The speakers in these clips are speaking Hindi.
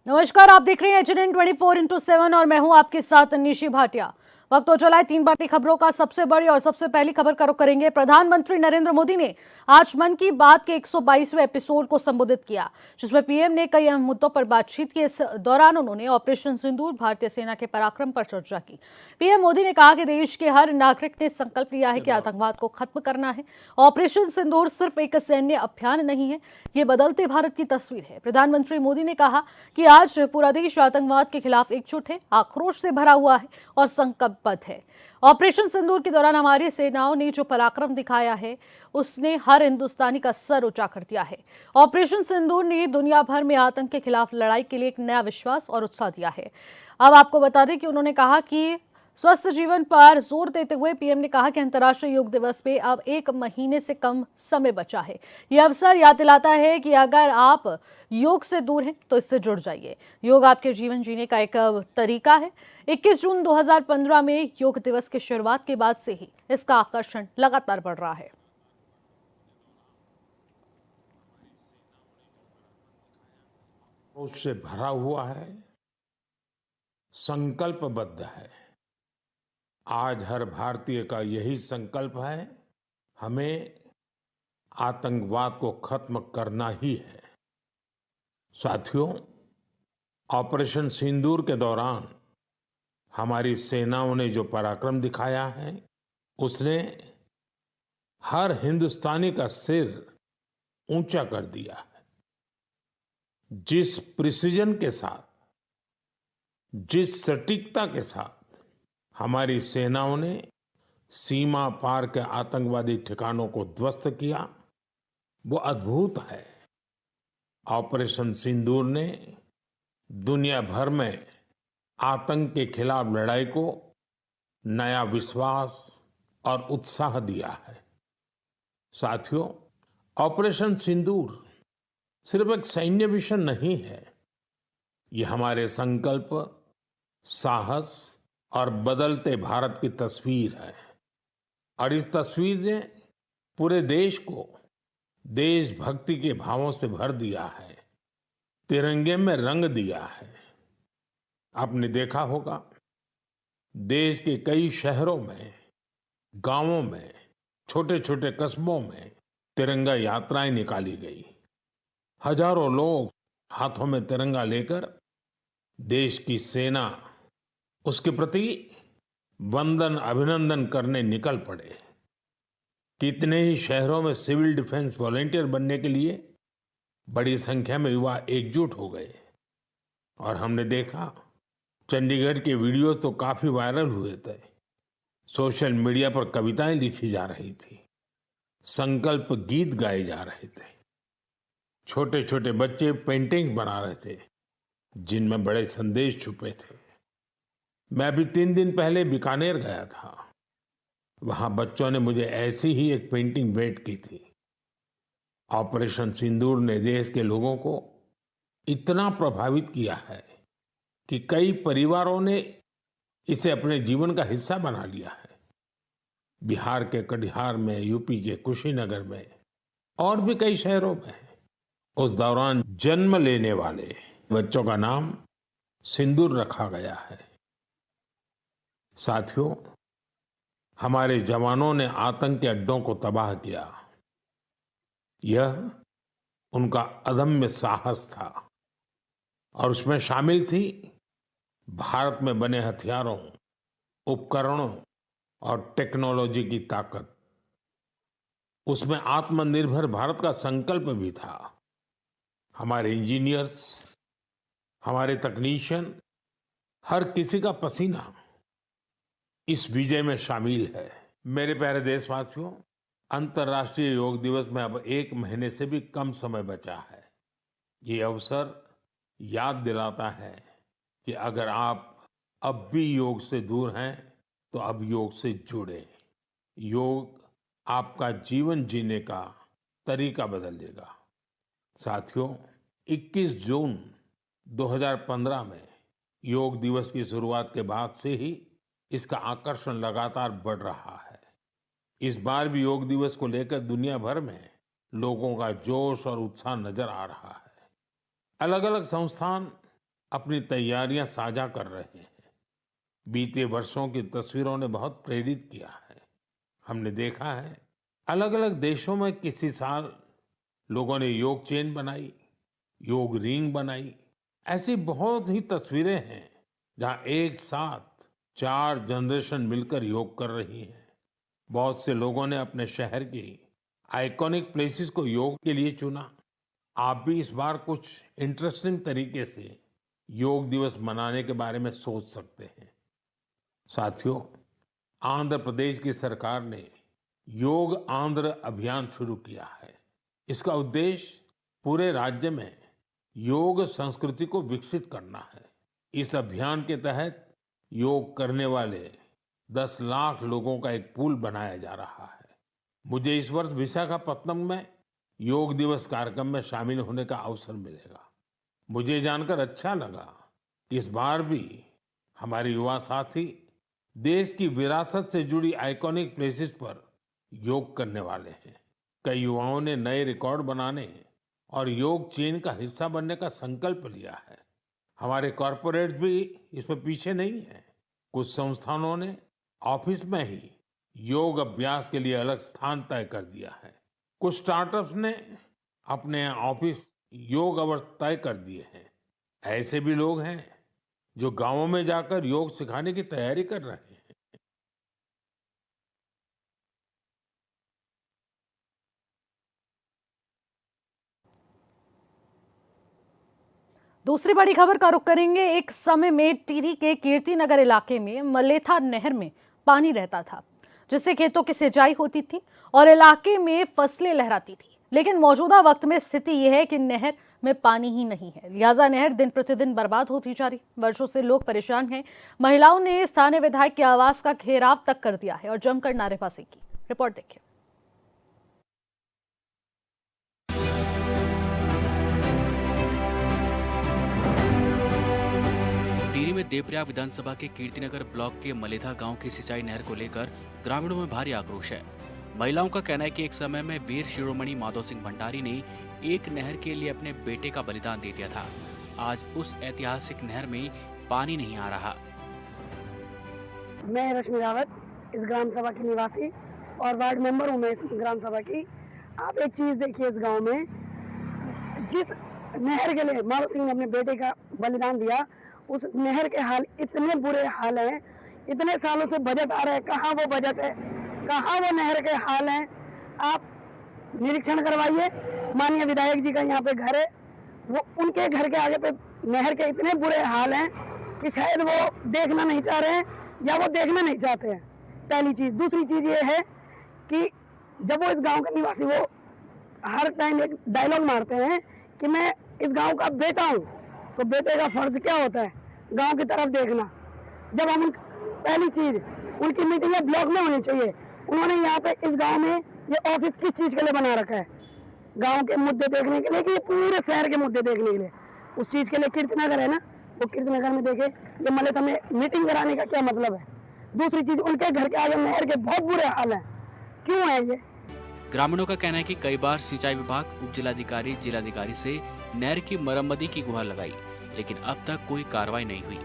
नमस्कार, आप देख रहे हैं HNN 24/7 और मैं हूं आपके साथ निशी भाटिया। वक्त हो चला है 3 बाटी खबरों का। सबसे बड़ी और सबसे पहली खबर का रुख करेंगे। प्रधानमंत्री नरेंद्र मोदी ने आज मन की बात के 122वें एपिसोड को संबोधित किया, जिसमें पीएम ने कई अहम मुद्दों पर बातचीत की। इस दौरान उन्होंने ऑपरेशन सिंदूर, भारतीय सेना के पराक्रम पर चर्चा की। पीएम मोदी ने कहा कि देश के हर नागरिक ने संकल्प लिया है कि आतंकवाद को खत्म करना है। ऑपरेशन सिंदूर सिर्फ एक सैन्य अभियान नहीं है, ये बदलते भारत की तस्वीर है। प्रधानमंत्री मोदी ने कहा कि आज पूरा देश आतंकवाद के खिलाफ एकजुट है, आक्रोश से भरा हुआ है और संकल्पबद्ध है। ऑपरेशन सिंदूर के दौरान हमारी सेनाओं ने जो पराक्रम दिखाया है, उसने हर हिंदुस्तानी का सर ऊंचा कर दिया है। ऑपरेशन सिंदूर ने दुनिया भर में आतंक के खिलाफ लड़ाई के लिए एक नया विश्वास और उत्साह दिया है। अब आपको बता दें कि उन्होंने कहा कि स्वस्थ जीवन पर जोर देते हुए पीएम ने कहा कि अंतर्राष्ट्रीय योग दिवस पे अब 1 महीने से कम समय बचा है। यह अवसर याद दिलाता है कि अगर आप योग से दूर हैं तो इससे जुड़ जाइए। योग आपके जीवन जीने का एक तरीका है। 21 जून 2015 में योग दिवस की शुरुआत के बाद से ही इसका आकर्षण लगातार बढ़ रहा है। से भरा हुआ है, संकल्पबद्ध है। आज हर भारतीय का यही संकल्प है, हमें आतंकवाद को खत्म करना ही है। साथियों, ऑपरेशन सिंदूर के दौरान हमारी सेनाओं ने जो पराक्रम दिखाया है, उसने हर हिंदुस्तानी का सिर ऊंचा कर दिया है। जिस प्रिसीजन के साथ, जिस सटीकता के साथ हमारी सेनाओं ने सीमा पार के आतंकवादी ठिकानों को ध्वस्त किया, वो अद्भुत है। ऑपरेशन सिंदूर ने दुनिया भर में आतंक के खिलाफ लड़ाई को नया विश्वास और उत्साह दिया है। साथियों, ऑपरेशन सिंदूर सिर्फ एक सैन्य मिशन नहीं है, ये हमारे संकल्प, साहस और बदलते भारत की तस्वीर है। और इस तस्वीर ने पूरे देश को देशभक्ति के भावों से भर दिया है, तिरंगे में रंग दिया है। आपने देखा होगा, देश के कई शहरों में, गांवों में, छोटे छोटे कस्बों में तिरंगा यात्राएं निकाली गई। हजारों लोग हाथों में तिरंगा लेकर देश की सेना, उसके प्रति वंदन अभिनंदन करने निकल पड़े। कितने ही शहरों में सिविल डिफेंस वॉलेंटियर बनने के लिए बड़ी संख्या में युवा एकजुट हो गए। और हमने देखा, चंडीगढ़ के वीडियो तो काफी वायरल हुए थे। सोशल मीडिया पर कविताएं लिखी जा रही थी, संकल्प गीत गाए जा रहे थे, छोटे छोटे बच्चे पेंटिंग्स बना रहे थे जिनमें बड़े संदेश छुपे थे। मैं अभी 3 दिन पहले बीकानेर गया था। वहां बच्चों ने मुझे ऐसी ही एक पेंटिंग भेंट की थी। ऑपरेशन सिंदूर ने देश के लोगों को इतना प्रभावित किया है कि कई परिवारों ने इसे अपने जीवन का हिस्सा बना लिया है। बिहार के कटिहार में, यूपी के कुशीनगर में और भी कई शहरों में उस दौरान जन्म लेने वाले बच्चों का नाम सिंदूर रखा गया है। साथियों, हमारे जवानों ने आतंक के अड्डों को तबाह किया। यह उनका अदम्य साहस था और उसमें शामिल थी भारत में बने हथियारों, उपकरणों और टेक्नोलॉजी की ताकत। उसमें आत्मनिर्भर भारत का संकल्प भी था। हमारे इंजीनियर्स, हमारे तकनीशियन, हर किसी का पसीना इस विजय में शामिल है। मेरे प्यारे देशवासियों, अंतर्राष्ट्रीय योग दिवस में अब 1 महीने से भी कम समय बचा है। ये अवसर याद दिलाता है कि अगर आप अब भी योग से दूर हैं तो अब योग से जुड़े। योग आपका जीवन जीने का तरीका बदल देगा। साथियों, 21 जून 2015 में योग दिवस की शुरुआत के बाद से ही इसका आकर्षण लगातार बढ़ रहा है। इस बार भी योग दिवस को लेकर दुनिया भर में लोगों का जोश और उत्साह नजर आ रहा है। अलग अलग संस्थान अपनी तैयारियां साझा कर रहे हैं। बीते वर्षों की तस्वीरों ने बहुत प्रेरित किया है। हमने देखा है अलग अलग देशों में किसी साल लोगों ने योग चेन बनाई, योग रिंग बनाई। ऐसी बहुत ही तस्वीरें हैं जहां एक साथ 4 जनरेशन मिलकर योग कर रही हैं। बहुत से लोगों ने अपने शहर की आइकॉनिक प्लेसेस को योग के लिए चुना। आप भी इस बार कुछ इंटरेस्टिंग तरीके से योग दिवस मनाने के बारे में सोच सकते हैं। साथियों, आंध्र प्रदेश की सरकार ने योग आंध्र अभियान शुरू किया है। इसका उद्देश्य पूरे राज्य में योग संस्कृति को विकसित करना है। इस अभियान के तहत योग करने वाले 10 लाख लोगों का एक पूल बनाया जा रहा है। मुझे इस वर्ष विशाखापत्तनम में योग दिवस कार्यक्रम में शामिल होने का अवसर मिलेगा। मुझे जानकर अच्छा लगा कि इस बार भी हमारे युवा साथी देश की विरासत से जुड़ी आइकॉनिक प्लेसेस पर योग करने वाले हैं। कई युवाओं ने नए रिकॉर्ड बनाने और योग चेन का हिस्सा बनने का संकल्प लिया है। हमारे कॉरपोरेट्स भी इसमें पीछे नहीं है। कुछ संस्थानों ने ऑफिस में ही योग अभ्यास के लिए अलग स्थान तय कर दिया है। कुछ स्टार्टअप्स ने अपने ऑफिस योग अवर्स तय कर दिए हैं। ऐसे भी लोग हैं जो गांवों में जाकर योग सिखाने की तैयारी कर रहे हैं। दूसरी बड़ी खबर का रुख करेंगे। एक समय में टिहरी के कीर्तिनगर इलाके में मलेथा नहर में पानी रहता था, जिससे खेतों की सिंचाई होती थी और इलाके में फसलें लहराती थी। लेकिन मौजूदा वक्त में स्थिति यह है कि नहर में पानी ही नहीं है, लिहाजा नहर दिन प्रतिदिन बर्बाद होती जा रही। वर्षों से लोग परेशान हैं। महिलाओं ने स्थानीय विधायक के आवास का घेराव तक कर दिया है और जमकर नारेबाजी की। रिपोर्ट देखिए। टिहरी में देवप्रयाग विधानसभा के कीर्तिनगर ब्लॉक के मलेथा गांव की सिंचाई नहर को लेकर ग्रामीणों में भारी आक्रोश है। महिलाओं का कहना है कि एक समय में वीर शिरोमणि माधव सिंह भंडारी ने एक नहर के लिए अपने बेटे का बलिदान दे दिया था। आज उस ऐतिहासिक नहर में पानी नहीं आ रहा। मैं रश्मि रावत, इस ग्राम सभा की निवासी और वार्ड मेंबर हूँ मैं इस ग्राम सभा की। आप एक चीज देखिए, इस गांव में जिस नहर के लिए माधव सिंह ने अपने बेटे का बलिदान दिया, उस नहर के हाल इतने बुरे हाल हैं। इतने सालों से बजट आ रहा है, कहाँ वो बजट है, कहाँ वो नहर के हाल हैं। आप निरीक्षण करवाइए। माननीय विधायक जी का यहाँ पे घर है, वो उनके घर के आगे पे नहर के इतने बुरे हाल हैं कि शायद वो देखना नहीं चाह रहे हैं या वो देखना नहीं चाहते हैं। पहली चीज। दूसरी चीज ये है कि जब वो इस गांव के निवासी, वो हर टाइम एक डायलॉग मारते हैं कि मैं इस गांव का बेटा हूं, तो बेटे का फर्ज क्या होता है? गांव की तरफ देखना। जब हम पहली चीज, उनकी मीटिंग ब्लॉक में होनी चाहिए। उन्होंने यहाँ पे इस गांव में ये ऑफिस किस चीज के लिए बना रखा है? गांव के मुद्दे देखने के लिए कि ये पूरे शहर के मुद्दे देखने के लिए? उस चीज के लिए कीर्तिनगर है ना, वो कीर्तिनगर में देखे। ये मलेथा में मीटिंग कराने का क्या मतलब है? दूसरी चीज, उनके घर के आगे नहर के बहुत बुरे हाल है। क्यों है ये? ग्रामीणों का कहना है कि कई बार सिंचाई विभाग, उप जिलाधिकारी, जिलाधिकारी से नहर की मरम्मती की गुहार लगाई, लेकिन अब तक कोई कार्रवाई नहीं हुई।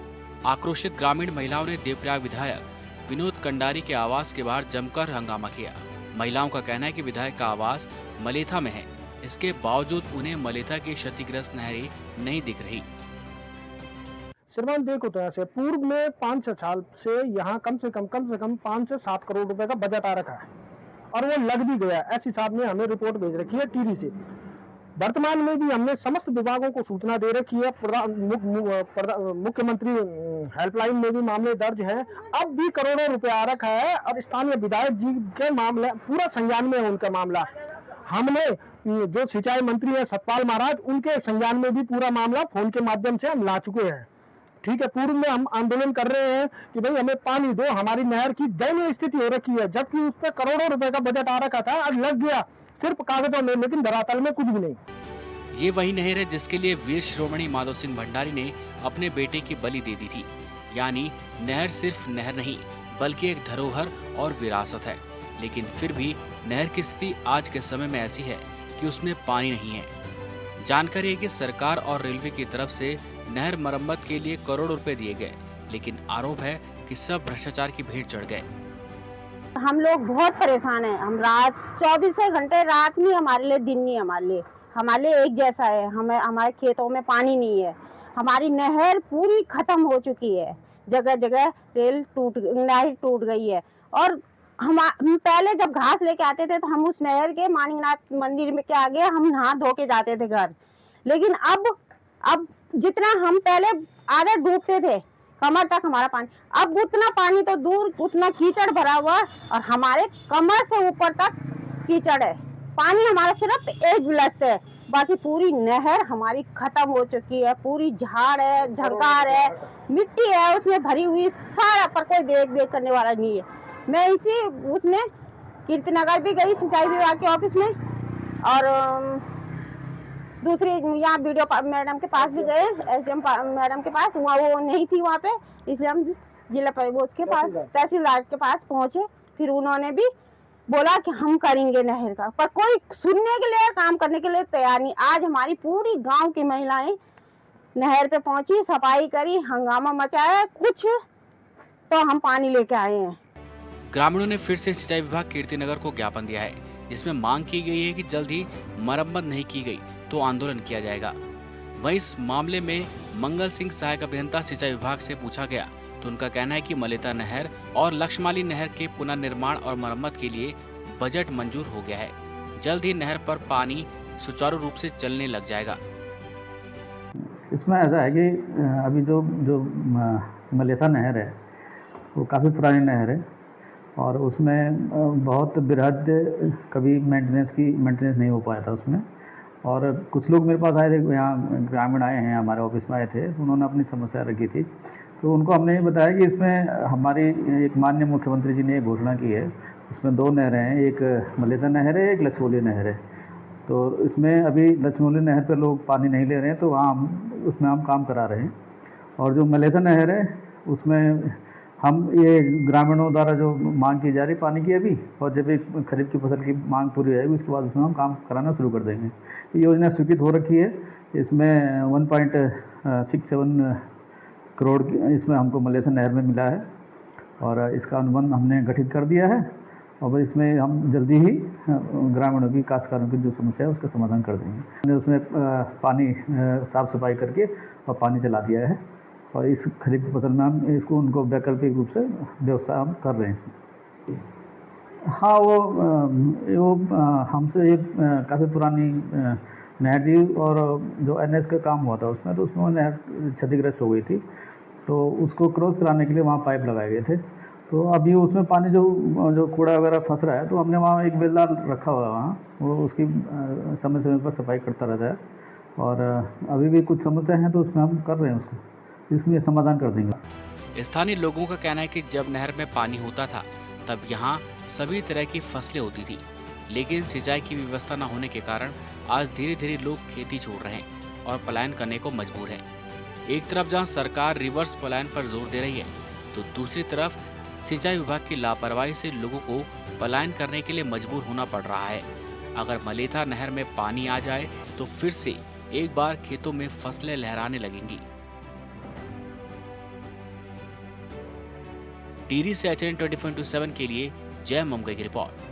आक्रोशित ग्रामीण महिलाओं ने देवप्रयाग विधायक विनोद कंडारी के आवास के बाहर जमकर हंगामा किया। महिलाओं का कहना है कि विधायक का आवास मलेथा में है, इसके बावजूद उन्हें मलेथा की क्षतिग्रस्त नहरें नहीं दिख रही। श्रीमान देखो, तो ऐसे पूर्व में 5-6 साल से यहाँ कम से कम 5 से 7 करोड़ रुपए का बजट आ रखा है और वो लग भी गया। ऐसी साहब ने हमें रिपोर्ट भेज रखी है टिहरी से। वर्तमान में भी हमने समस्त विभागों को सूचना दे रखी है। मुख्यमंत्री हेल्पलाइन में भी मामले दर्ज हैं। अब भी करोड़ों रुपए आ रखा है और स्थानीय विधायक जी के मामले पूरा संज्ञान में है उनका मामला। हमने जो सिंचाई मंत्री है सतपाल महाराज, उनके संज्ञान में भी पूरा मामला फोन के माध्यम से हम ला चुके हैं। ठीक है, पूर्व में हम आंदोलन कर रहे हैं कि भाई हमें पानी दो, हमारी नहर की दयनीय स्थिति हो रखी है, जबकि उस पर करोड़ों रुपए का बजट आ रखा था। आज लग गया सिर्फ कागजों में, लेकिन धरातल में कुछ भी नहीं। ये वही नहर है जिसके लिए वीर शिरोमणि माधव सिंह भंडारी ने अपने बेटे की बलि दे दी थी। यानी नहर सिर्फ नहर नहीं, बल्कि एक धरोहर और विरासत है। लेकिन फिर भी नहर की स्थिति आज के समय में ऐसी है कि उसमें पानी नहीं है। जानकारी है कि सरकार और रेलवे की तरफ से नहर मरम्मत के लिए करोड़ों रुपए दिए गए, लेकिन आरोप है कि सब भ्रष्टाचार की भेंट चढ़ गए। हम लोग बहुत परेशान हैं। हम रात 24 घंटे, रात नहीं हमारे लिए, दिन नहीं हमारे लिए एक जैसा है। हमारे खेतों में पानी नहीं है। हमारी नहर पूरी खत्म हो चुकी है। जगह जगह नहर टूट गई है। और हम पहले जब घास लेके आते थे तो हम उस नहर के मानिकनाथ मंदिर में के आगे हम नहा धो के जाते थे घर। लेकिन अब जितना हम पहले आधे डूबते थे, कमर तक हमारा पानी, अब उतना पानी तो दूर, उतना कीचड़ भरा हुआ और हमारे कमर से ऊपर तक कीचड़ है। पानी हमारा सिर्फ एक गिलास है, बाकी पूरी नहर हमारी खत्म हो चुकी है। पूरी झाड़ है, झंकार है, मिट्टी है उसमें भरी हुई, सारा, पर कोई देख करने वाला नहीं है। मैं इसी उसमें कीर्तिनगर भी गई सिंचाई विभाग के ऑफिस में, और दूसरी यहाँ वीडियो मैडम के पास भी गए, एसडीएम मैडम के पास, वहाँ वो नहीं थी वहाँ पे, इसलिए हम जिला उसके पास, तहसीलदार के पास पहुँचे। फिर उन्होंने भी बोला कि हम करेंगे नहर का, पर कोई सुनने के लिए, काम करने के लिए तैयार नहीं। आज हमारी पूरी गांव की महिलाएं नहर पे पहुंची, सफाई करी, हंगामा मचाया, कुछ तो हम पानी लेके आए हैं। ग्रामीणों ने फिर से सिंचाई विभाग कीर्तिनगर को ज्ञापन दिया है, जिसमें मांग की गई है कि जल्द ही मरम्मत नहीं की गई तो आंदोलन किया जाएगा। वहीं इस मामले में मंगल सिंह, सहायक अभियंता सिंचाई विभाग से पूछा गया तो उनका कहना है कि मलेता नहर और लक्ष्माली नहर के पुनर्निर्माण और मरम्मत के लिए बजट मंजूर हो गया है। जल्द ही नहर पर पानी सुचारू रूप से चलने लग जाएगा। इसमें ऐसा है कि अभी जो मलेता नहर है वो काफ़ी पुरानी नहर है और उसमें बहुत बृहद कभी मेंटेनेंस नहीं हो पाया था उसमें। और कुछ लोग मेरे पास आए थे, यहाँ ग्रामीण आए हैं, हमारे ऑफिस में आए थे, उन्होंने अपनी समस्या रखी थी। तो उनको हमने ये बताया कि इसमें हमारी एक माननीय मुख्यमंत्री जी ने एक घोषणा की है, उसमें दो नहरें हैं, एक मलेता नहर है, एक लक्ष्मौली नहर है। तो इसमें अभी लक्ष्मौली नहर पे लोग पानी नहीं ले रहे हैं, तो वहाँ उसमें हम काम करा रहे हैं। और जो मलेता नहर है उसमें हम ये ग्रामीणों द्वारा जो मांग की जा रही पानी की अभी, और जब एक खरीफ की फसल की मांग पूरी रहेगी उसके बाद उसमें हम काम कराना शुरू कर देंगे। ये योजना स्वीकृत हो रखी है, इसमें 1.67 करोड़ इसमें हमको मलेता नहर में मिला है और इसका अनुबंध हमने गठित कर दिया है। और इसमें हम जल्दी ही ग्रामीणों की, काश्तकारों की जो समस्या है उसका समाधान कर देंगे। हमने उसमें पानी साफ सफाई करके और पानी चला दिया है और इस खरीफ की फसल में हम इसको उनको वैकल्पिक रूप से व्यवस्था हम कर रहे हैं इसमें। हाँ, वो हमसे एक काफ़ी पुरानी नहर थी और जो एनएच का काम हुआ था उसमें, तो उसमें नहर क्षतिग्रस्त हो गई थी, तो उसको क्रॉस कराने के लिए वहाँ पाइप लगाए गए थे। तो अभी उसमें पानी जो कूड़ा वगैरह फंस रहा है, तो हमने वहाँ एक बेलदार रखा हुआ है, वहाँ वो उसकी समय समय पर सफाई करता रहता है। और अभी भी कुछ समस्या हैं तो उसमें हम कर रहे हैं, उसको इसमें समाधान कर देंगे। स्थानीय लोगों का कहना है कि जब नहर में पानी होता था तब यहाँ सभी तरह की फसलें होती थी, लेकिन सिंचाई की व्यवस्था न होने के कारण आज धीरे धीरे लोग खेती छोड़ रहे हैं और पलायन करने को मजबूर हैं। एक तरफ जहाँ सरकार रिवर्स पलायन पर जोर दे रही है, तो दूसरी तरफ सिंचाई विभाग की लापरवाही से लोगों को पलायन करने के लिए मजबूर होना पड़ रहा है। अगर मलेथा नहर में पानी आ जाए तो फिर से एक बार खेतों में फसलें लहराने लगेंगी। टिहरी से HN 24/7 के लिए जय ममगई की रिपोर्ट।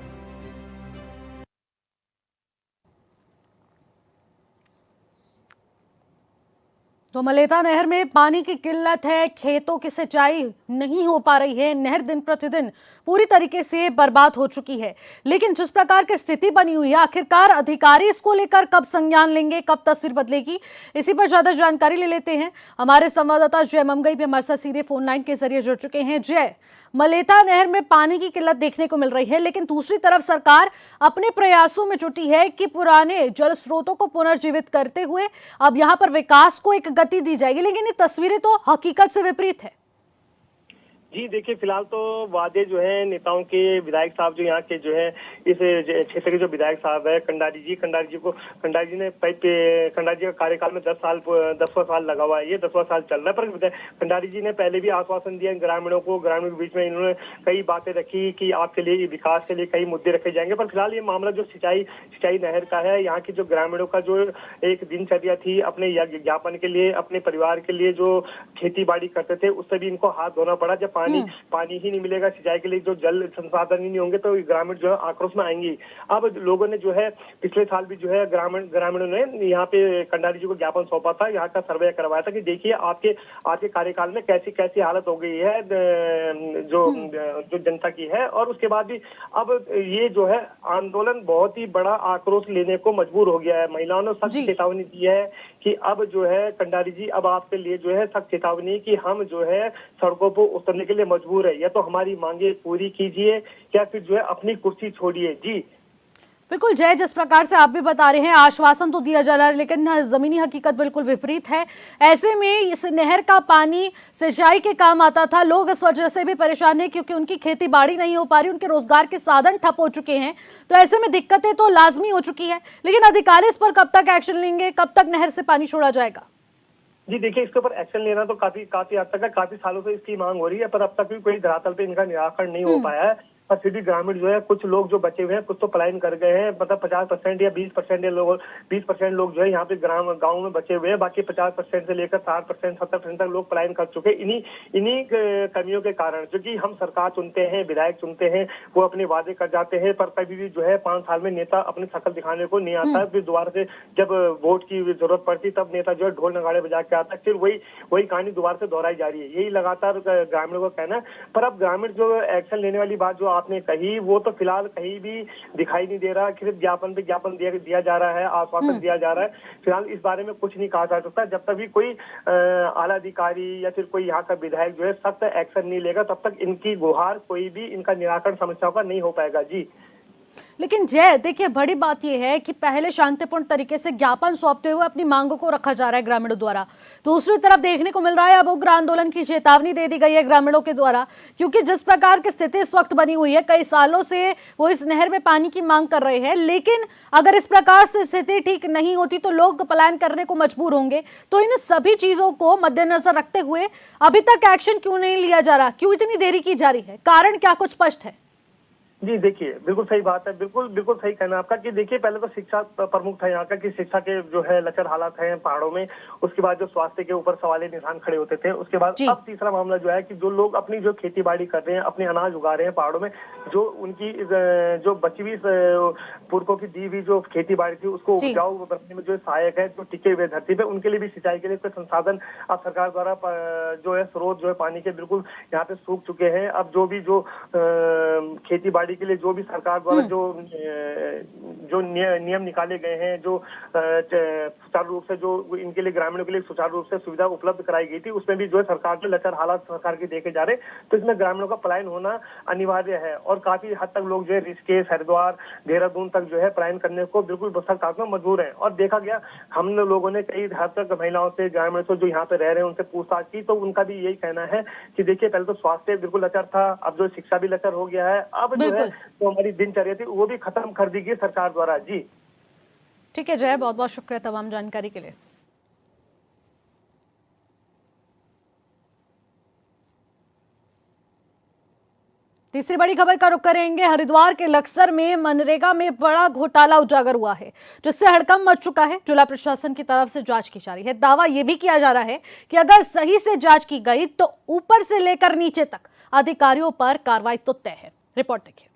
तो मलेता नहर में पानी की किल्लत है, खेतों की सिंचाई नहीं हो पा रही है, नहर दिन प्रतिदिन पूरी तरीके से बर्बाद हो चुकी है। लेकिन जिस प्रकार की स्थिति बनी हुई है, आखिरकार अधिकारी इसको लेकर कब संज्ञान लेंगे, कब तस्वीर बदलेगी, इसी पर ज्यादा जानकारी ले लेते हैं। हमारे संवाददाता जय ममगई भी हमारे साथ सीधे फोन लाइन के जरिए जुड़ चुके हैं। जय, मलेता नहर में पानी की किल्लत देखने को मिल रही है, लेकिन दूसरी तरफ सरकार अपने प्रयासों में जुटी है कि पुराने जल स्रोतों को पुनर्जीवित करते हुए अब यहां पर विकास को एक गति दी जाएगी, लेकिन ये तस्वीरें तो हकीकत से विपरीत है। जी देखिए, फिलहाल तो वादे जो है नेताओं के, विधायक साहब जो यहाँ के जो है इस क्षेत्र के जो विधायक साहब है कंडारी जी ने कंडारी जी का कार्यकाल में 10वां साल लगा हुआ है, ये 10वां साल चल रहा है। पर कंडारी जी ने पहले भी आश्वासन दिया ग्रामीणों के बीच में, इन्होंने कई बातें रखी कि आपके लिए विकास के लिए कई मुद्दे रखे जाएंगे। पर फिलहाल ये मामला जो सिंचाई नहर का है, यहाँ की जो ग्रामीणों का जो एक दिनचर्या थी, अपने ज्ञापन के लिए, अपने परिवार के लिए जो खेती बाड़ी करते थे, उससे भी इनको हाथ धोना पड़ा। जब पानी ही नहीं मिलेगा सिंचाई के लिए, जो जल संसाधन ही नहीं होंगे, तो ग्रामीण जो है आक्रोश में आएंगी। अब लोगों ने जो है पिछले साल भी जो है ग्रामीणों ने यहाँ पे कंडारी जी को ज्ञापन सौंपा था, यहाँ का सर्वे करवाया था कि देखिए आपके कार्यकाल में कैसी हालत हो गई है जो जनता की है। और उसके बाद भी अब ये जो है आंदोलन बहुत ही बड़ा आक्रोश लेने को मजबूर हो गया है। महिलाओं ने सख्त चेतावनी दी है कि अब जो है कंडारी जी, अब आपके लिए जो है सख्त चेतावनी कि हम जो है सड़कों पर उतरने के लिए मजबूर है, या तो हमारी मांगे पूरी कीजिए या फिर जो है अपनी कुर्सी छोड़िए। जी बिल्कुल जय, जिस प्रकार से आप भी बता रहे हैं, आश्वासन तो दिया जा रहा है लेकिन जमीनी हकीकत बिल्कुल विपरीत है। ऐसे में इस नहर का पानी सिंचाई के काम आता था, लोग इस वजह से भी परेशान हैं क्योंकि उनकी खेती बाड़ी नहीं हो पा रही, उनके रोजगार के साधन ठप हो चुके हैं। तो ऐसे में दिक्कतें तो लाजमी हो चुकी है, लेकिन अधिकारी इस पर कब तक एक्शन लेंगे, कब तक नहर से पानी छोड़ा जाएगा? जी देखिए, इसके ऊपर एक्शन लेना तो काफी हद तक है, काफी सालों से इसकी मांग हो रही है, पर अब तक भी कोई धरातल पे इनका निराकरण नहीं हो पाया है। पर फिर भी ग्रामीण जो है, कुछ लोग जो बचे हुए हैं, कुछ तो पलायन कर गए हैं, मतलब 50% या 20% लोग जो है यहाँ पे गाँव में बचे हुए हैं। बाकी 50% से लेकर 60%, 70% तक लोग पलायन कर चुके हैं इन्हीं कमियों के कारण। क्योंकि हम सरकार चुनते हैं, विधायक चुनते हैं, वो अपने वादे कर जाते हैं, पर कभी भी जो है 5 साल में नेता अपनी शक्ल दिखाने को नहीं आता है। फिर दोबारा से जब वोट की जरूरत पड़ती तब नेता जो है ढोल नगाड़े बजा के आता है, फिर वही कहानी दोबारा से दोहराई जा रही है। यही लगातार ग्रामीणों का कहना है। पर अब ग्रामीण जो एक्शन लेने वाली बात जो आपने कही, वो तो फिलहाल कहीं भी दिखाई नहीं दे रहा। सिर्फ ज्ञापन पे ज्ञापन दिया जा रहा है, आश्वासन दिया जा रहा है। फिलहाल इस बारे में कुछ नहीं कहा जा सकता। जब तक भी कोई आला अधिकारी या फिर कोई यहाँ का विधायक जो है सख्त एक्शन नहीं लेगा, तब तक इनकी गुहार, कोई भी इनका निराकरण समस्याओं का नहीं हो पाएगा। जी लेकिन जय देखिए, बड़ी बात यह है कि पहले शांतिपूर्ण तरीके से ज्ञापन सौंपते हुए अपनी मांगों को रखा जा रहा है ग्रामीणों द्वारा। दूसरी तरफ देखने को मिल रहा है अब उग्र आंदोलन की चेतावनी दे दी गई है ग्रामीणों के द्वारा, क्योंकि जिस प्रकार की स्थिति इस वक्त बनी हुई है, कई सालों से वो इस नहर में पानी की मांग कर रहे हैं, लेकिन अगर इस प्रकार से स्थिति ठीक नहीं होती तो लोग पलायन करने को मजबूर होंगे। तो इन सभी चीजों को मद्देनजर रखते हुए अभी तक एक्शन क्यों नहीं लिया जा रहा, क्यों इतनी देरी की जा रही है, कारण क्या कुछ स्पष्ट है? जी देखिए, बिल्कुल सही बात है, बिल्कुल सही कहना आपका कि देखिए, पहले तो शिक्षा प्रमुख था यहाँ का, कि शिक्षा के जो है लचर हालात हैं पहाड़ों में। उसके बाद जो स्वास्थ्य के ऊपर सवालिया निशान खड़े होते थे। उसके बाद अब तीसरा मामला जो है कि जो लोग अपनी जो खेती बाड़ी कर रहे हैं, अपने अनाज उगा रहे हैं पहाड़ों में, जो उनकी जो बची हुई पुरखों की दी हुई जो खेती बाड़ी थी, उसको उपजाऊ बनाने में जो सहायक है, जो टिके हुए धरती पे, उनके लिए भी सिंचाई के लिए कोई संसाधन अब सरकार द्वारा जो है स्रोत जो है पानी के बिल्कुल यहाँ पे सूख चुके हैं। अब जो खेती बाड़ी के लिए जो भी सरकार द्वारा जो नियम निकाले गए हैं, जो सुचारू रूप से जो इनके लिए ग्रामीणों के लिए सुचारू रूप से सुविधा उपलब्ध कराई गई थी, उसमें भी जो है सरकार के लचर हालात सरकार के देखे जा रहे, तो इसमें ग्रामीणों का पलायन होना अनिवार्य है। और काफी हद तक लोग जो है ऋषिकेश, हरिद्वार, देहरादून तक जो है पलायन करने को बिल्कुल सख्त में मजबूर है। और देखा गया, हम लोगों ने कई हद तक महिलाओं से, ग्रामीणों से जो यहाँ पे रह रहे हैं, उनसे पूछताछ की, तो उनका भी यही कहना है कि देखिए, पहले तो स्वास्थ्य बिल्कुल लचर था, अब जो शिक्षा भी लचर हो गया है, अब जो है तो हमारी दिनचर्या थी वो भी खत्म कर दी गई सरकार द्वारा। जी ठीक है जय, बहुत बहुत शुक्रिया तमाम जानकारी के लिए। तीसरी बड़ी खबर का रुख करेंगे। हरिद्वार के लक्सर में मनरेगा में बड़ा घोटाला उजागर हुआ है, जिससे हड़कंप मच चुका है। जिला प्रशासन की तरफ से जांच की जा रही है। दावा यह भी किया जा रहा है कि अगर सही से जांच की गई तो ऊपर से लेकर नीचे तक अधिकारियों पर कार्रवाई तो तय है। रिपोर्ट देखिए।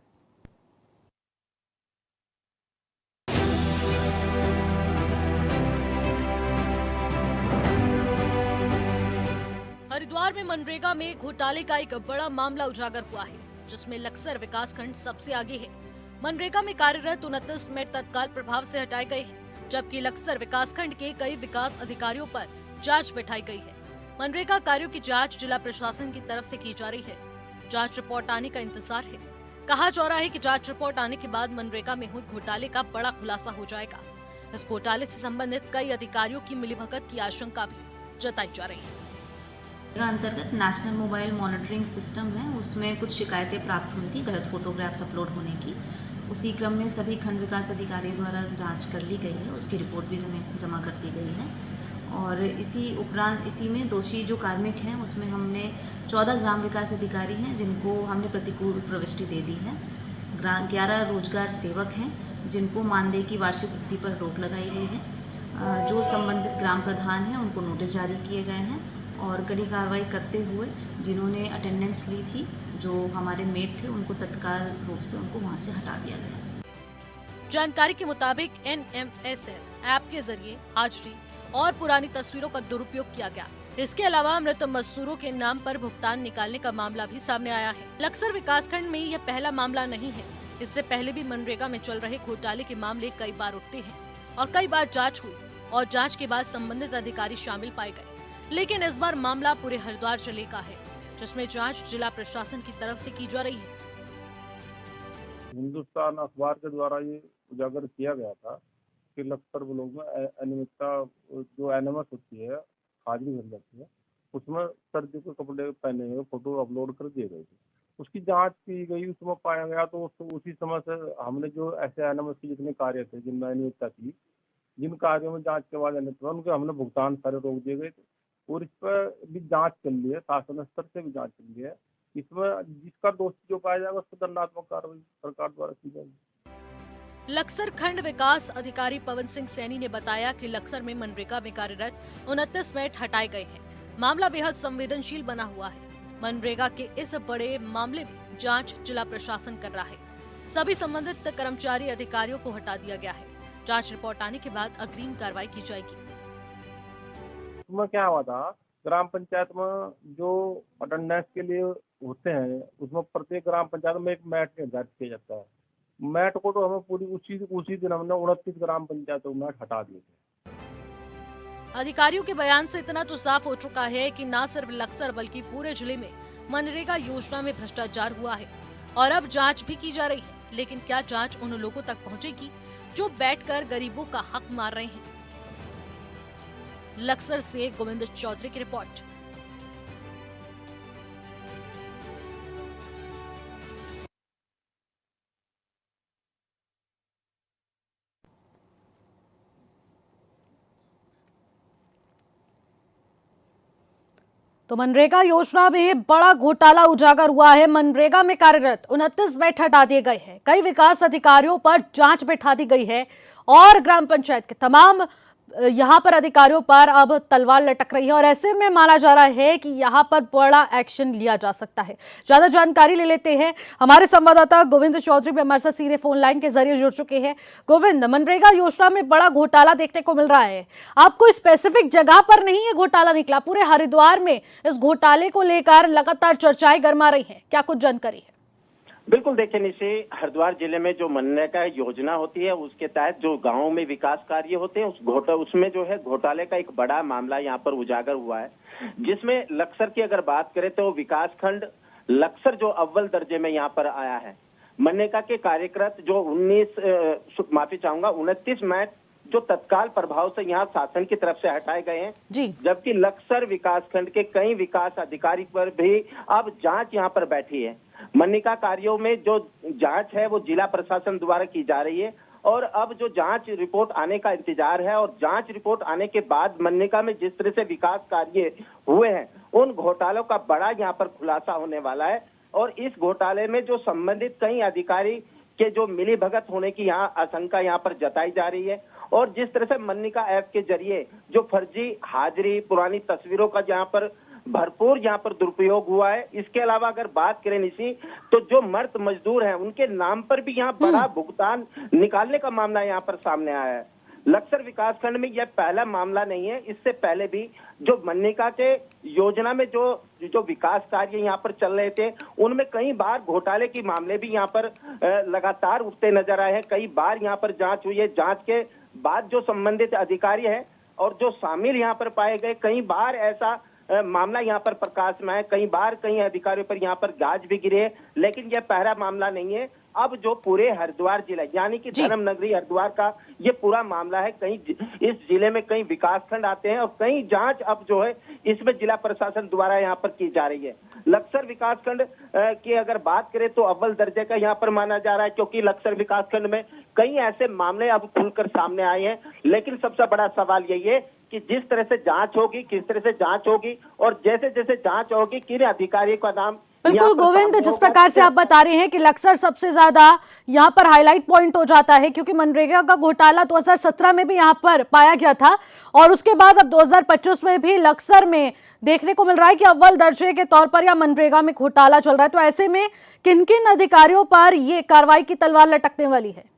हरिद्वार में मनरेगा में घोटाले का एक बड़ा मामला उजागर हुआ है, जिसमें लक्सर विकासखंड सबसे आगे है। मनरेगा में कार्यरत 29 मेट तत्काल प्रभाव से हटाए गए हैं, जबकि लक्सर विकासखंड के कई विकास अधिकारियों पर जांच बैठाई गई है। मनरेगा कार्यों की जांच जिला प्रशासन की तरफ से की जा रही है। जांच रिपोर्ट आने का इंतजार है। कहा जा रहा है कि जांच रिपोर्ट आने के बाद मनरेगा में हुए घोटाले का बड़ा खुलासा हो जाएगा। इस घोटाले से संबंधित कई अधिकारियों की मिलीभगत की आशंका भी जताई जा रही है। का अंतर्गत नेशनल मोबाइल मॉनिटरिंग सिस्टम है, उसमें कुछ शिकायतें प्राप्त हुई थी गलत फोटोग्राफ्स अपलोड होने की। उसी क्रम में सभी खंड विकास अधिकारी द्वारा जांच कर ली गई है, उसकी रिपोर्ट भी जमा कर दी गई है। और इसी उपरांत इसी में दोषी जो कार्मिक हैं उसमें हमने 14 ग्राम विकास अधिकारी हैं जिनको हमने प्रतिकूल प्रविष्टि दे दी है। 11 रोजगार सेवक हैं जिनको मानदेय की वार्षिक वृद्धि पर रोक लगाई गई है। जो संबंधित ग्राम प्रधान हैं उनको नोटिस जारी किए गए हैं और कड़ी कार्रवाई करते हुए जिन्होंने अटेंडेंस ली थी, जो हमारे मेट थे, उनको तत्काल रूप से उनको वहां से हटा दिया गया। जानकारी के मुताबिक NMSL ऐप के जरिए हाजिरी और पुरानी तस्वीरों का दुरुपयोग किया गया। इसके अलावा मृत मजदूरों के नाम पर भुगतान निकालने का मामला भी सामने आया है। लक्सर विकासखंड में यह पहला मामला नहीं है। इससे पहले भी मनरेगा में चल रहे घोटाले के मामले कई बार उठते हैं और कई बार जांच हुई और जांच के बाद संबंधित अधिकारी शामिल पाए गए। लेकिन इस बार मामला पूरे हरिद्वार जिले का है, जिसमें जांच जिला प्रशासन की तरफ से की जा रही है। हिंदुस्तान अखबार के द्वारा ये उजागर किया गया था कि लखसर ब्लॉक में अनियमितता जो एनएमएस होती है, हाजिरी भर जाती है, उसमें सर्दी के कपड़े पहने हुए फोटो अपलोड कर दिए गए थे। उसकी जांच की गई, उसमें पाया गया तो उसी समय से हमने जो ऐसे एनएमएस के जितने कार्य थे जिनमें अनियमितता थी, जिन कार्यों में जांच के बाद अनियमितता उनके हमने भुगतान सारे रोक दिए गए थे और इस पर भी जांच चल रही है, शासन स्तर से भी जांच चल रही है। इसमें जिसका दोषी जो पाया जाएगा उस पर दंडात्मक कार्रवाई सरकार द्वारा की जाएगी। लक्सर खंड विकास अधिकारी पवन सिंह सैनी ने बताया कि लक्सर में मनरेगा में कार्यरत 29 मेट हटाए गए हैं। मामला बेहद संवेदनशील बना हुआ है। मनरेगा के इस बड़े मामले में जांच जिला प्रशासन कर रहा है। सभी संबंधित कर्मचारी अधिकारियों को हटा दिया गया है। जांच रिपोर्ट आने के बाद अग्रिम कार्रवाई की जाएगी। उसमें क्या हुआ था, ग्राम पंचायत में जो अटेंडेंस के लिए होते हैं उसमें प्रत्येक ग्राम पंचायत में एक मैट निर्धारित किया जाता है। मैट को तो हमें पूरी उसी दिन हमने 29 ग्राम पंचायतों में मैट हटा दिए थे। अधिकारियों के बयान से इतना तो साफ हो चुका है कि न सिर्फ लक्सर बल्कि पूरे जिले में मनरेगा योजना में भ्रष्टाचार हुआ है और अब जांच भी की जा रही है। लेकिन क्या जांच उन लोगों तक पहुंचेगी जो बैठकर गरीबों का हक मार रहे हैं? लक्सर से गोविंद चौधरी की रिपोर्ट। तो मनरेगा योजना में बड़ा घोटाला उजागर हुआ है। मनरेगा में कार्यरत 29 बेड हटा दिए गए हैं। कई विकास अधिकारियों पर जांच बैठा दी गई है और ग्राम पंचायत के तमाम यहां पर अधिकारियों पर अब तलवार लटक रही है और ऐसे में माना जा रहा है कि यहां पर बड़ा एक्शन लिया जा सकता है। ज्यादा जानकारी ले लेते हैं, हमारे संवाददाता गोविंद चौधरी भी हमारे साथ सीधे फोन लाइन के जरिए जुड़ चुके हैं। गोविंद, मनरेगा योजना में बड़ा घोटाला देखने को मिल रहा है। आपको स्पेसिफिक जगह पर नहीं ये घोटाला निकला, पूरे हरिद्वार में इस घोटाले को लेकर लगातार चर्चाएं गर्मा रही है, क्या कुछ जानकारी है? बिल्कुल, देखिए निशे, हरिद्वार जिले में जो मनरेगा योजना होती है उसके तहत जो गांवों में विकास कार्य होते हैं उसमें जो है घोटाले का एक बड़ा मामला यहाँ पर उजागर हुआ है, जिसमें लक्सर की अगर बात करें तो विकास खंड लक्सर जो अव्वल दर्जे में यहाँ पर आया है। मनरेगा के कार्यरत जो 29 मैट जो तत्काल प्रभाव से यहाँ शासन की तरफ से हटाए गए हैं, जबकि लक्सर विकास खंड के कई विकास अधिकारी पर भी अब जांच यहाँ पर बैठी है। मनरेगा कार्यों में जो जांच है वो जिला प्रशासन द्वारा की जा रही है और अब जो जांच रिपोर्ट आने का इंतजार है और जांच रिपोर्ट आने के बाद मनरेगा में जिस तरह से विकास कार्य हुए हैं उन घोटालों का बड़ा यहाँ पर खुलासा होने वाला है। और इस घोटाले में जो संबंधित कई अधिकारी के जो मिली भगत होने की यहाँ आशंका यहाँ पर जताई जा रही है और जिस तरह से मनरेगा ऐप के जरिए जो फर्जी हाजिरी, पुरानी तस्वीरों का यहाँ पर भरपूर यहाँ पर दुरुपयोग हुआ है। इसके अलावा अगर बात करें निशी, तो जो मर्द मजदूर हैं उनके नाम पर भी यहाँ बड़ा भुगतान निकालने का मामला यहाँ पर सामने आया है। लक्सर विकासखंड में यह पहला मामला नहीं है, इससे पहले भी जो मनरेगा के योजना में जो विकास कार्य यहाँ पर चल रहे थे उनमें कई बार घोटाले के मामले भी यहाँ पर लगातार उठते नजर आए हैं। कई बार यहाँ पर जांच हुई है, जांच के बाद जो संबंधित अधिकारी है और जो शामिल यहाँ पर पाए गए, कई बार ऐसा मामला यहाँ पर प्रकाश में है, कई बार कई अधिकारियों पर यहाँ पर गाज भी गिरे, लेकिन यह पहला मामला नहीं है। अब जो पूरे हरिद्वार जिला यानी कि धर्म नगरी हरिद्वार का ये पूरा मामला है, कहीं इस जिले में कई विकास खंड आते हैं और कई जांच अब जो है इसमें जिला प्रशासन द्वारा यहाँ पर की जा रही है। लक्सर विकास खंड की अगर बात करें तो अव्वल दर्जे का यहाँ पर माना जा रहा है, क्योंकि लक्सर विकास खंड में कई ऐसे मामले अब खुलकर सामने आए हैं। लेकिन सबसे बड़ा सवाल यही है कि जिस तरह से जांच होगी, किस तरह से जांच होगी और जैसे जैसे जांच होगी किन अधिकारियों का नाम। बिल्कुल गोविंद, जिस प्रकार से आप बता रहे हैं कि लक्सर सबसे ज्यादा यहाँ पर हाईलाइट पॉइंट हो जाता है, क्योंकि मनरेगा का घोटाला 2017 में भी यहाँ पर पाया गया था और उसके बाद अब 2025 में भी लक्सर में देखने को मिल रहा है कि अव्वल दर्जे के तौर पर या मनरेगा में घोटाला चल रहा है। तो ऐसे में किन किन अधिकारियों पर ये कार्रवाई की तलवार लटकने वाली है?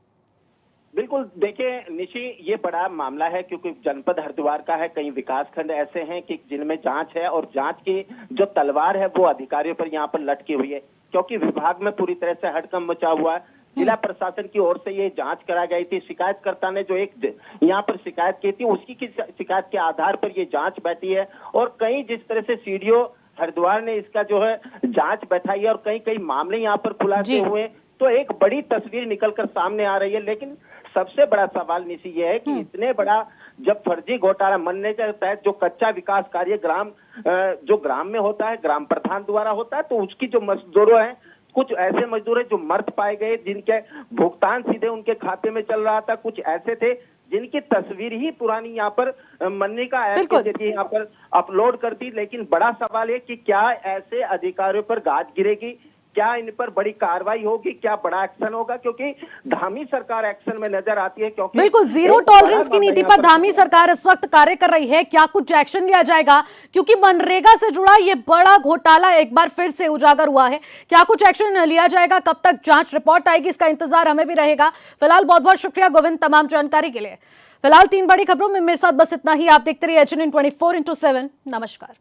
बिल्कुल, देखिए निशी, ये बड़ा मामला है क्योंकि जनपद हरिद्वार का है, कई विकास खंड ऐसे हैं कि जिनमें जांच है और जांच की जो तलवार है वो अधिकारियों पर यहाँ पर लटकी हुई है, क्योंकि विभाग में पूरी तरह से हड़कंप मचा हुआ है। जिला प्रशासन की ओर से ये जांच करा गई थी। शिकायतकर्ता ने जो एक यहाँ पर शिकायत की थी उसकी शिकायत के आधार पर ये जांच बैठी है और कई जिस तरह से सीडीओ हरिद्वार ने इसका जो है जांच बैठाई है और कई मामले यहाँ पर खुलासे हुए, तो एक बड़ी तस्वीर निकलकर सामने आ रही है। लेकिन सबसे बड़ा सवाल निशी ये है कि इतने बड़ा जब फर्जी घोटाला मनने के तहत जो कच्चा विकास कार्य ग्राम में होता है, ग्राम प्रधान द्वारा होता है, तो उसकी जो मजदूरों हैं, कुछ ऐसे मजदूर हैं जो मर्द पाए गए जिनके भुगतान सीधे उनके खाते में चल रहा था, कुछ ऐसे थे जिनकी तस्वीर ही पुरानी यहाँ पर मनरेगा ऐप के जरिए यहाँ पर अपलोड कर दी। लेकिन बड़ा सवाल है कि क्या ऐसे अधिकारियों पर गाज गिरेगी, क्या इन पर बड़ी कार्रवाई होगी, क्या बड़ा एक्शन होगा, क्योंकि धामी सरकार एक्शन में नजर आती है। क्योंकि बिल्कुल जीरो टॉलरेंस की नीति पर धामी सरकार इस वक्त कार्य कर रही है। क्या कुछ एक्शन लिया जाएगा, क्योंकि मनरेगा से जुड़ा ये बड़ा घोटाला एक बार फिर से उजागर हुआ है? क्या कुछ एक्शन लिया जाएगा? कब तक जांच रिपोर्ट आएगी, इसका इंतजार हमें भी रहेगा। फिलहाल बहुत बहुत शुक्रिया गोविंद तमाम जानकारी के लिए। फिलहाल 3 बड़ी खबरों में मेरे साथ बस इतना ही। आप देखते रहिए HNN 24/7। नमस्कार।